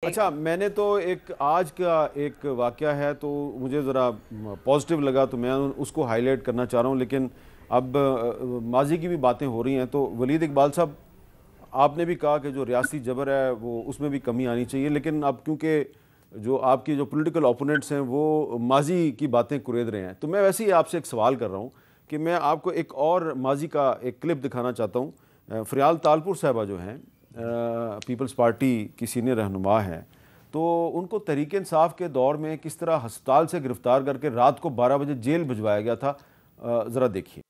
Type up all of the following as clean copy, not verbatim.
اچھا، میں نے تو ایک آج کا ایک واقعہ ہے تو مجھے ذرا پازیٹیو لگا تو میں اس کو ہائی لائٹ کرنا چاہ رہا ہوں، لیکن اب ماضی کی بھی باتیں ہو رہی ہیں تو ولید اقبال صاحب آپ نے بھی کہا کہ جو ریاستی جبر ہے وہ اس میں بھی کمی آنی چاہیے، لیکن اب کیونکہ جو آپ کی جو پولیٹیکل اوپوننٹس ہیں وہ ماضی کی باتیں کرید رہے ہیں تو میں ویسے ہی آپ سے ایک سوال کر رہا ہوں کہ میں آپ کو ایک اور ماضی کا ایک کلپ دکھانا چاہتا ہوں۔ فریال تالپور صاحبہ جو ہیں پیپلز پارٹی کی سینئر رہنما ہے، تو ان کو تحریک انصاف کے دور میں کس طرح ہسپتال سے گرفتار کر کے رات کو 12 بجے جیل بھجوایا گیا تھا، ذرا دیکھیے۔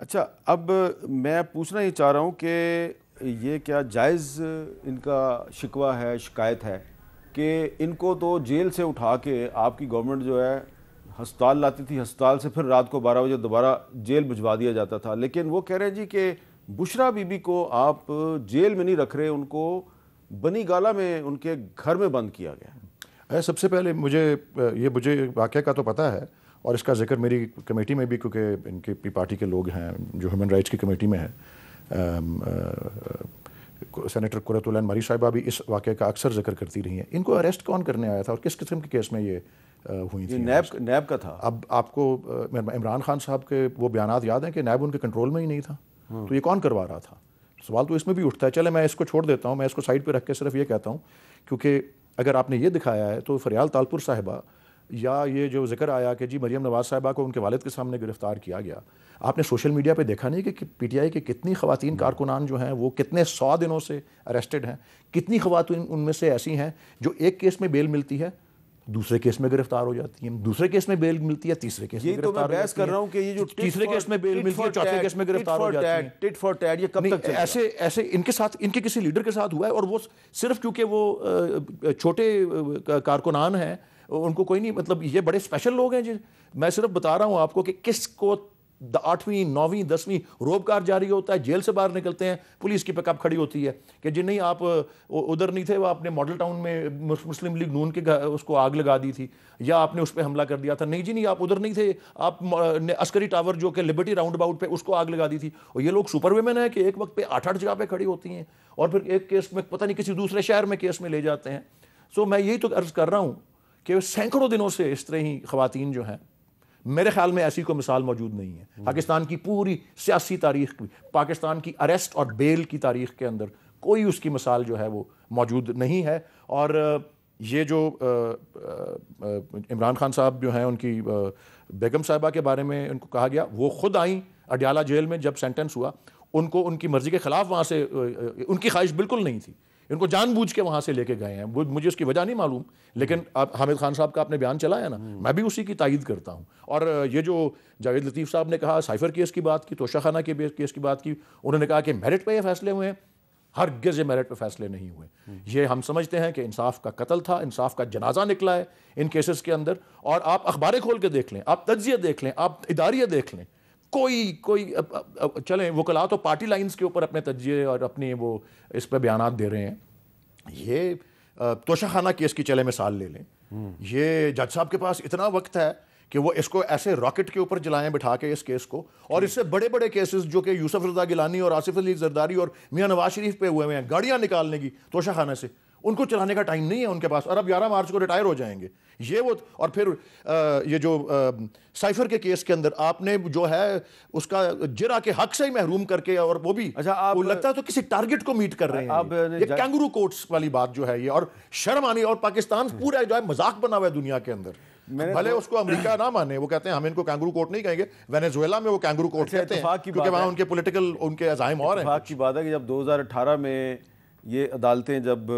اچھا، اب میں پوچھنا یہ چاہ رہا ہوں کہ یہ کیا جائز ان کا شکوہ ہے، شکایت ہے کہ ان کو تو جیل سے اٹھا کے آپ کی گورنمنٹ جو ہے ہسپتال لاتی تھی، ہسپتال سے پھر رات کو 12 بجے دوبارہ جیل بھجوا دیا جاتا تھا، لیکن وہ کہہ رہے ہیں جی کہ بشرا بی بی کو آپ جیل میں نہیں رکھ رہے، ان کو بنی گالہ میں ان کے گھر میں بند کیا گیا۔ سب سے پہلے مجھے واقعہ کا تو پتہ ہے، اور اس کا ذکر میری کمیٹی میں بھی، کیونکہ ان کی پارٹی کے لوگ ہیں جو ہیومن رائٹس کی کمیٹی میں ہیں، سینیٹر قرۃ العین مری صاحبہ بھی اس واقعے کا اکثر ذکر کرتی رہی ہیں۔ ان کو اریسٹ کون کرنے آیا تھا اور کس قسم کے کیس میں یہ ہوئی تھی؟ نیب کا تھا۔ اب آپ کو عمران خان صاحب کے وہ بیانات یاد ہیں کہ نیب ان کے کنٹرول میں ہی نہیں تھا، تو یہ کون کروا رہا تھا؟ سوال تو اس میں بھی اٹھتا ہے۔ چلے میں اس کو چھوڑ دیتا ہوں، میں اس کو سائڈ پہ رکھ کے صرف یہ کہتا ہوں، کیونکہ اگر آپ نے یہ دکھایا ہے تو فریال تالپور صاحبہ یا یہ جو ذکر آیا کہ جی مریم نواز صاحبہ کو ان کے والد کے سامنے گرفتار کیا گیا، آپ نے سوشل میڈیا پہ دیکھا نہیں کہ پی ٹی آئی کی کتنی خواتین کارکنان جو ہیں وہ کتنے 100 دنوں سے اریسٹڈ ہیں، کتنی خواتین ان میں سے ایسی ہیں جو ایک کیس میں بیل ملتی ہے، دوسرے کیس میں گرفتار ہو جاتی ہیں، دوسرے کیس میں بیل ملتی ہے، تیسرے کیس میں گرفتار ہو جاتی ہیں۔ بحث کر رہا ہوں کہ یہ جو تیسرے کیس میں بیل ملتی ہے، چوتھے کیس میں گرفتار ہو جاتی ہیں۔ ٹٹ فار ٹیٹ یہ کب تک چلے گا؟ ایسے ان کے ساتھ، ان کے کسی لیڈر کے ساتھ ہوا ہے، اور وہ صرف کیونکہ وہ چھوٹے کارکنان ہیں ان کو کوئی نہیں، مطلب یہ بڑے اسپیشل لوگ ہیں جی۔ میں صرف بتا رہا ہوں آپ کو کہ کس کو 8ویں 9ویں 10ویں روبکار جاری ہوتا ہے، جیل سے باہر نکلتے ہیں، پولیس کی پک اپ کھڑی ہوتی ہے کہ جی نہیں آپ ادھر نہیں تھے، وہ آپ نے ماڈل ٹاؤن میں مسلم لیگ نون کے اس کو آگ لگا دی تھی، یا آپ نے اس پہ حملہ کر دیا تھا، نہیں جی نہیں آپ ادھر نہیں تھے، آپ عسکری ٹاور جو کہ لبرٹی راؤنڈ اباؤٹ پہ اس کو آگ لگا دی تھی۔ اور یہ لوگ سپر ویمن ہیں کہ ایک وقت پہ 8 جگہ پہ کھڑی ہوتی ہیں اور پھر ایک کیس میں پتہ نہیں کسی دوسرے شہر میں کیس میں لے جاتے ہیں۔ سو میں یہی تو عرض کر رہا ہوں کہ سینکڑوں دنوں سے اس طرح ہی خواتین جو ہیں، میرے خیال میں ایسی کوئی مثال موجود نہیں ہے پاکستان کی پوری سیاسی تاریخ، پاکستان کی اریسٹ اور بیل کی تاریخ کے اندر کوئی اس کی مثال جو ہے وہ موجود نہیں ہے۔ اور یہ جو عمران خان صاحب جو ہیں، ان کی بیگم صاحبہ کے بارے میں ان کو کہا گیا، وہ خود آئیں اڈیالہ جیل میں جب سینٹنس ہوا، ان کو ان کی مرضی کے خلاف وہاں سے، ان کی خواہش بالکل نہیں تھی، ان کو جان بوجھ کے وہاں سے لے کے گئے ہیں، مجھے اس کی وجہ نہیں معلوم، لیکن حامد خان صاحب کا آپ نے بیان چلایا نا، میں بھی اسی کی تائید کرتا ہوں۔ اور یہ جو جاوید لطیف صاحب نے کہا سائفر کیس کی بات کی، توشہ خانہ کے کیس کی بات کی، انہوں نے کہا کہ میرٹ پہ یہ فیصلے ہوئے ہیں، ہرگز یہ میرٹ پہ فیصلے نہیں ہوئے۔ یہ ہم سمجھتے ہیں کہ انصاف کا قتل تھا، انصاف کا جنازہ نکلا ہے ان کیسز کے اندر۔ اور آپ اخباریں کھول کے دیکھ لیں، آپ تجزیے دیکھ لیں، آپ اداریہ دیکھ لیں، کوئی چلیں وکلاء تو پارٹی لائنز کے اوپر اپنے تجزیے اور اپنے وہ اس پہ بیانات دے رہے ہیں۔ یہ توشہ خانہ کیس کی چلے مثال لے لیں، یہ جج صاحب کے پاس اتنا وقت ہے کہ وہ اس کو ایسے راکٹ کے اوپر جلائیں بٹھا کے اس کیس کو، اور اس سے بڑے بڑے کیسز جو کہ یوسف رضا گیلانی اور آصف علی زرداری اور میاں نواز شریف پہ ہوئے ہیں، گاڑیاں نکالنے کی توشہ خانہ سے، ان کو چلانے کا ٹائم نہیں ہے ان کے پاس، اور اب 11 مارچ کو ریٹائر ہو جائیں گے یہ وہ۔ اور پھر یہ جو سائفر کے کیس کے اندر آپ نے جو ہے اس کا جرا کے حق سے ہی محروم کر کے، اور وہ بھی وہ لگتا ہے تو کسی ٹارگٹ کو میٹ کر رہے ہیں، یہ کینگرو کوٹس والی بات جو ہے یہ، اور شرم آنی، اور پاکستان پورا جو ہے مذاق بنا ہوا ہے دنیا کے اندر۔ بھلے اس کو امریکہ نہ مانے، وہ کہتے ہیں ہم ان کو کینگرو کوٹ نہیں کہیں گے، وینیزویلا میں وہ کینگرو کوٹ کہتے ہیں کیونکہ وہاں ان کے پولیٹیکل ان کے عزائم اور ہیں. اتفاق کی بات ہے کہ جب 2018 میں یہ عدالتیں جب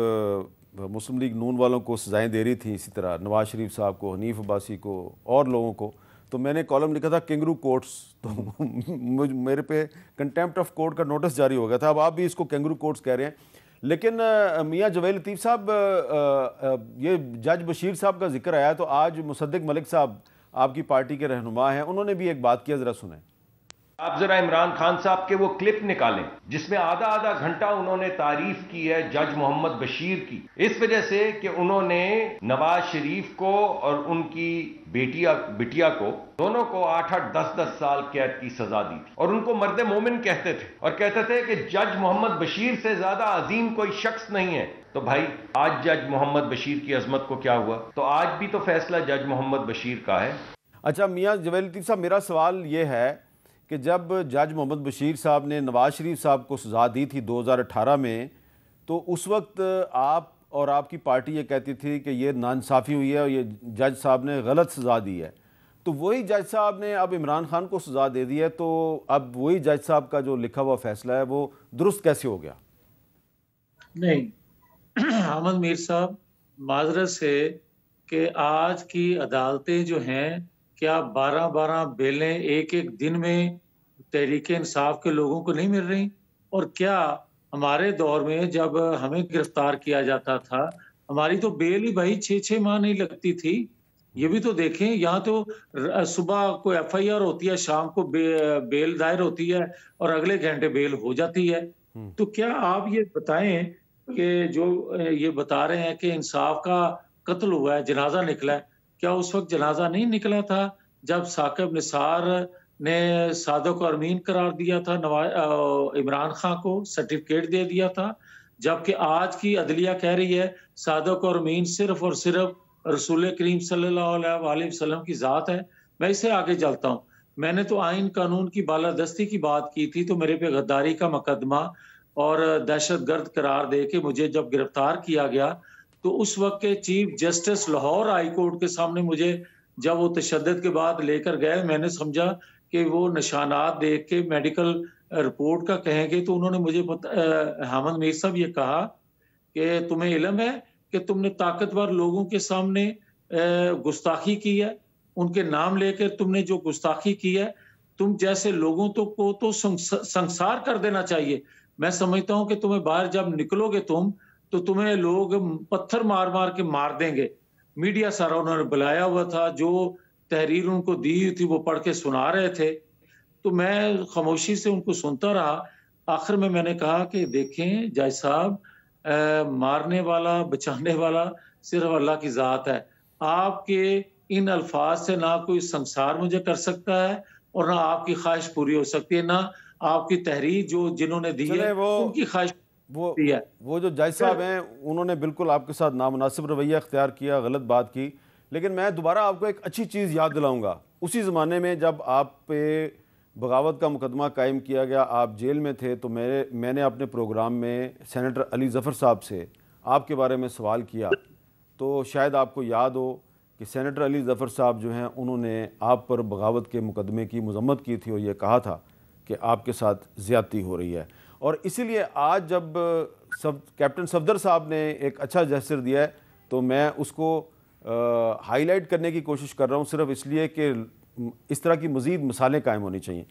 مسلم لیگ نون والوں کو سزائیں دے رہی تھیں، اسی طرح نواز شریف صاحب کو، حنیف عباسی کو اور لوگوں کو، تو میں نے کالم لکھا تھا کینگرو کوٹس، تو میرے پہ کنٹیمپٹ آف کورٹ کا نوٹس جاری ہو گیا تھا. اب آپ بھی اس کو کینگرو کوٹس کہہ رہے ہیں. لیکن میاں جویل لطیف صاحب، یہ جج بشیر صاحب کا ذکر آیا تو آج مصدق ملک صاحب آپ کی پارٹی کے رہنما ہیں، انہوں نے بھی ایک بات کیا، ذرا سنیں. آپ ذرا عمران خان صاحب کے وہ کلپ نکالیں جس میں آدھا گھنٹہ انہوں نے تعریف کی ہے جج محمد بشیر کی، اس وجہ سے کہ انہوں نے نواز شریف کو اور ان کی بٹیا کو دونوں کو 8-10 سال قید کی سزا دی تھی، اور ان کو مرد مومن کہتے تھے، اور کہتے تھے کہ جج محمد بشیر سے زیادہ عظیم کوئی شخص نہیں ہے. تو بھائی آج جج محمد بشیر کی عظمت کو کیا ہوا؟ تو آج بھی تو فیصلہ جج محمد بشیر کا ہے. اچھا میاں جویل لطیف صاحب، میرا سوال یہ ہے کہ جب جج محمد بشیر صاحب نے نواز شریف صاحب کو سزا دی تھی 2018 میں، تو اس وقت آپ اور آپ کی پارٹی یہ کہتی تھی کہ یہ ناانصافی ہوئی ہے اور یہ جج صاحب نے غلط سزا دی ہے. تو وہی جج صاحب نے اب عمران خان کو سزا دے دی ہے، تو اب وہی جج صاحب کا جو لکھا ہوا فیصلہ ہے وہ درست کیسے ہو گیا؟ نہیں احمد میر صاحب، معذرت سے کہ آج کی عدالتیں جو ہیں، کیا 12 بیلیں ایک دن میں تحریک انصاف کے لوگوں کو نہیں مل رہی؟ اور کیا ہمارے دور میں جب ہمیں گرفتار کیا جاتا تھا، ہماری تو بیل ہی بھائی 6 ماہ نہیں لگتی تھی. یہ بھی تو دیکھیں، یہاں تو صبح کو ایف آئی آر ہوتی ہے، شام کو بیل دائر ہوتی ہے اور اگلے گھنٹے بیل ہو جاتی ہے. تو کیا آپ یہ بتائیں کہ جو یہ بتا رہے ہیں کہ انصاف کا قتل ہوا ہے، جنازہ نکلا ہے، کیا اس وقت جنازہ نہیں نکلا تھا جب ثاقب نثار نے صادق اور امین قرار دیا تھا، عمران خان کو سرٹیفکیٹ دے دیا تھا؟ جبکہ آج کی عدلیہ کہہ رہی ہے صادق اور امین صرف اور صرف رسول کریم صلی اللہ علیہ وسلم کی ذات ہے. میں اسے آگے چلتا ہوں. میں نے تو آئین قانون کی بالادستی کی بات کی تھی، تو میرے پہ غداری کا مقدمہ اور دہشت گرد قرار دے کے مجھے جب گرفتار کیا گیا، تو اس وقت کے chief justice Lahore high court کے سامنے مجھے جب وہ تشدد کے بعد لے کر گئے، میں نے سمجھا کہ وہ نشانات دیکھ کے میڈیکل رپورٹ کا کہیں گے، تو انہوں نے مجھے حامد میر صاحب یہ کہا کہ تمہیں علم ہے کہ تم نے طاقتور لوگوں کے سامنے گستاخی کی ہے، ان کے نام لے کر تم نے جو گستاخی کی ہے، تم جیسے لوگوں کو تو سنسار کر دینا چاہیے. میں سمجھتا ہوں کہ تمہیں باہر جب نکلو گے تو تمہیں لوگ پتھر مار مار کے مار دیں گے. میڈیا سارا انہوں نے بلایا ہوا تھا، جو تحریر ان کو دی تھی وہ پڑھ کے سنا رہے تھے، تو میں خاموشی سے ان کو سنتا رہا. آخر میں نے کہا کہ دیکھیں جج صاحب، مارنے والا بچانے والا صرف اللہ کی ذات ہے. آپ کے ان الفاظ سے نہ کوئی سنسار مجھے کر سکتا ہے اور نہ آپ کی خواہش پوری ہو سکتی ہے، نہ آپ کی تحریر جنہوں نے دی ہے ان کی خواہش ہے. وہ جو جج صاحب ہیں انہوں نے بالکل آپ کے ساتھ نامناسب رویہ اختیار کیا، غلط بات کی. لیکن میں دوبارہ آپ کو ایک اچھی چیز یاد دلاؤں گا. اسی زمانے میں جب آپ پہ بغاوت کا مقدمہ قائم کیا گیا، آپ جیل میں تھے، تو میں نے اپنے پروگرام میں سینیٹر علی ظفر صاحب سے آپ کے بارے میں سوال کیا. تو شاید آپ کو یاد ہو کہ سینیٹر علی ظفر صاحب جو ہیں انہوں نے آپ پر بغاوت کے مقدمے کی مذمت کی تھی اور یہ کہا تھا کہ آپ کے ساتھ زیادتی ہو رہی ہے. اور اسی لیے آج جب کیپٹن صفدر صاحب نے ایک اچھا جیسچر دیا ہے تو میں اس کو ہائی لائٹ کرنے کی کوشش کر رہا ہوں، صرف اس لیے کہ اس طرح کی مزید مثالیں قائم ہونی چاہیے.